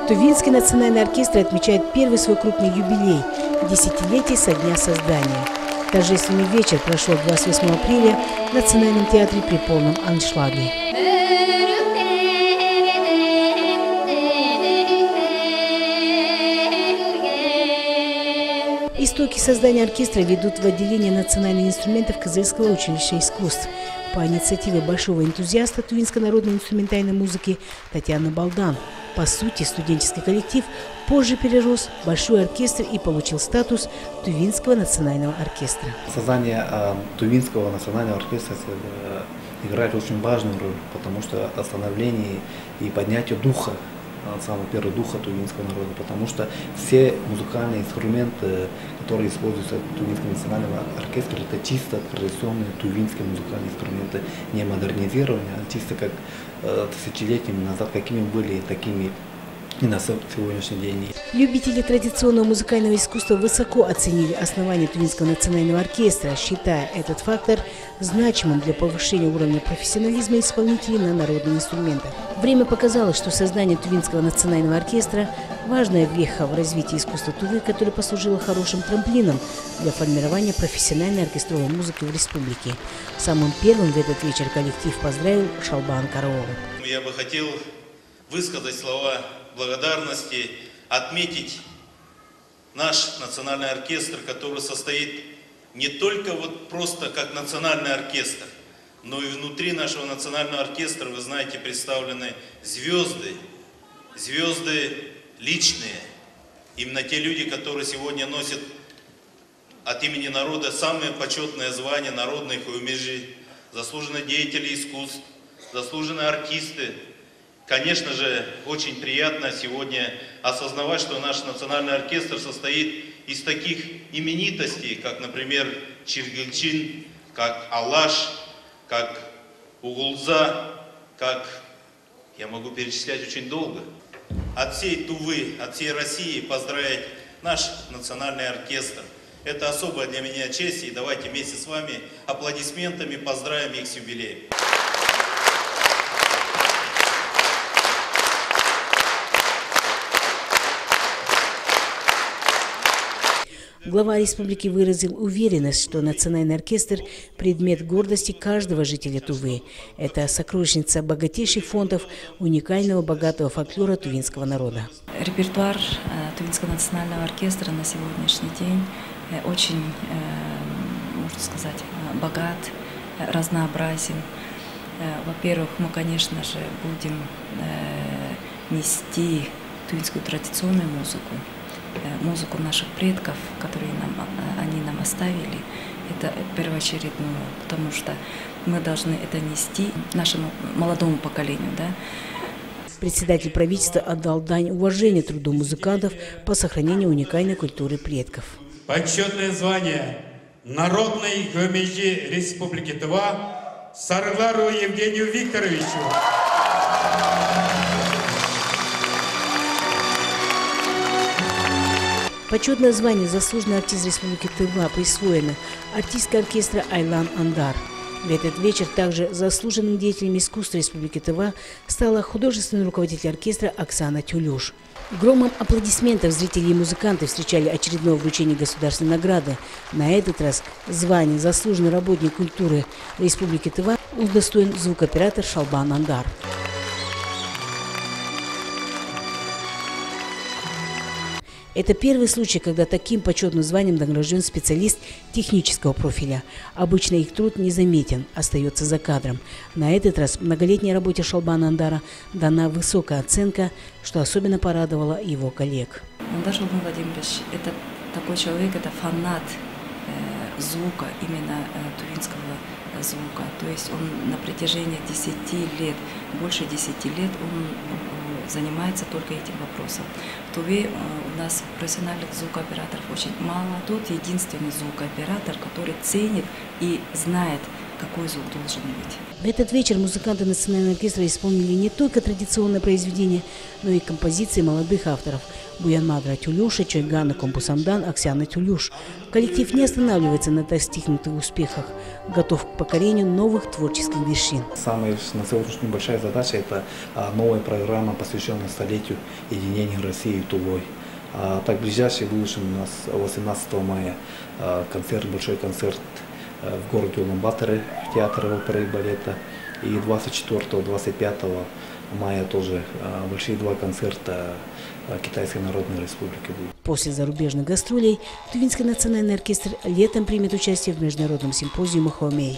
Тувинский национальный оркестр отмечает первый свой крупный юбилей – десятилетие со дня создания. Торжественный вечер прошел 28 апреля в Национальном театре при полном аншлаге. Истоки создания оркестра ведут в отделение национальных инструментов Кызыльского училища искусств. По инициативе большого энтузиаста тувинской народной инструментальной музыки Татьяны Балдан. По сути, студенческий коллектив позже перерос в большой оркестр и получил статус Тувинского национального оркестра. Создание Тувинского национального оркестра играет очень важную роль, потому что становление и поднятие духа, самого первого духа тувинского народа, потому что все музыкальные инструменты, которые используются в Тувинском национальном оркестре, это чисто традиционные тувинские музыкальные инструменты, не модернизированные, а чисто как тысячелетиями назад, какими были, такими и на сегодняшний день. Любители традиционного музыкального искусства высоко оценили основание Тувинского национального оркестра, считая этот фактор значимым для повышения уровня профессионализма исполнителей на народных инструментах. Время показало, что создание Тувинского национального оркестра – важная веха в развитии искусства Тувы, которое послужило хорошим трамплином для формирования профессиональной оркестровой музыки в республике. Самым первым в этот вечер коллектив поздравил Шалбан Караола. Я бы хотел высказать слова благодарности, отметить наш национальный оркестр, который состоит не только вот просто как национальный оркестр, но и внутри нашего национального оркестра, вы знаете, представлены звезды, звезды личные. Именно те люди, которые сегодня носят от имени народа самые почетные звания народных умежей, заслуженные деятели искусств, заслуженные артисты. Конечно же, очень приятно сегодня осознавать, что наш национальный оркестр состоит из таких именитостей, как, например, Чиргылчин, как Алаш, как Угулза, как, я могу перечислять очень долго. От всей Тувы, от всей России поздравить наш национальный оркестр. Это особая для меня честь, и давайте вместе с вами аплодисментами поздравим их с юбилеем. Глава республики выразил уверенность, что национальный оркестр – предмет гордости каждого жителя Тувы. Это сокровищница богатейших фондов уникального богатого фольклора тувинского народа. Репертуар Тувинского национального оркестра на сегодняшний день очень, можно сказать, богат, разнообразен. Во-первых, мы, конечно же, будем нести тувинскую традиционную музыку. Музыку наших предков, которые они нам оставили, это первоочередное, потому что мы должны это нести нашему молодому поколению. Да? Председатель правительства отдал дань уважения труду музыкантов по сохранению уникальной культуры предков. Почетное звание народной гомежи Республики Тува Сарглару Евгению Викторовичу. Почетное звание «Заслуженный артист Республики Тыва» присвоено артистке оркестра Айлан Андар. В этот вечер также заслуженным деятелем искусства Республики Тыва стала художественный руководитель оркестра Оксана Тюлюш. Громом аплодисментов зрители и музыканты встречали очередное вручение государственной награды. На этот раз звание «Заслуженный работник культуры Республики Тыва» удостоен звукооператор Шалбан Андар. Это первый случай, когда таким почетным званием награжден специалист технического профиля. Обычно их труд незаметен, остается за кадром. На этот раз многолетней работе Шалбана Андара дана высокая оценка, что особенно порадовало его коллег. Андар Шалбан Владимирович – это такой человек, это фанат звука, именно тувинского звука. То есть он на протяжении 10 лет, больше 10 лет он занимается только этим вопросом. В Туве у нас профессиональных звукооператоров очень мало. Тот единственный звукооператор, который ценит и знает какой звук должен быть. В этот вечер музыканты Национального оркестра исполнили не только традиционное произведение, но и композиции молодых авторов – Буянмадра Тюлюша, Чойгана Компусамдан, Оксана Тюлюш. Коллектив не останавливается на достигнутых успехах, готов к покорению новых творческих вершин. Самая на сегодняшний большая задача – это новая программа, посвященная столетию единения России и Тувой. Так, в ближайшем будущем у нас 18 мая большой концерт в городе Улан-Баторе в театре оперы и балета. И 24-25 мая тоже большие два концерта Китайской Народной Республики будут. После зарубежных гастролей Тувинский национальный оркестр летом примет участие в международном симпозиуме «Хоумей».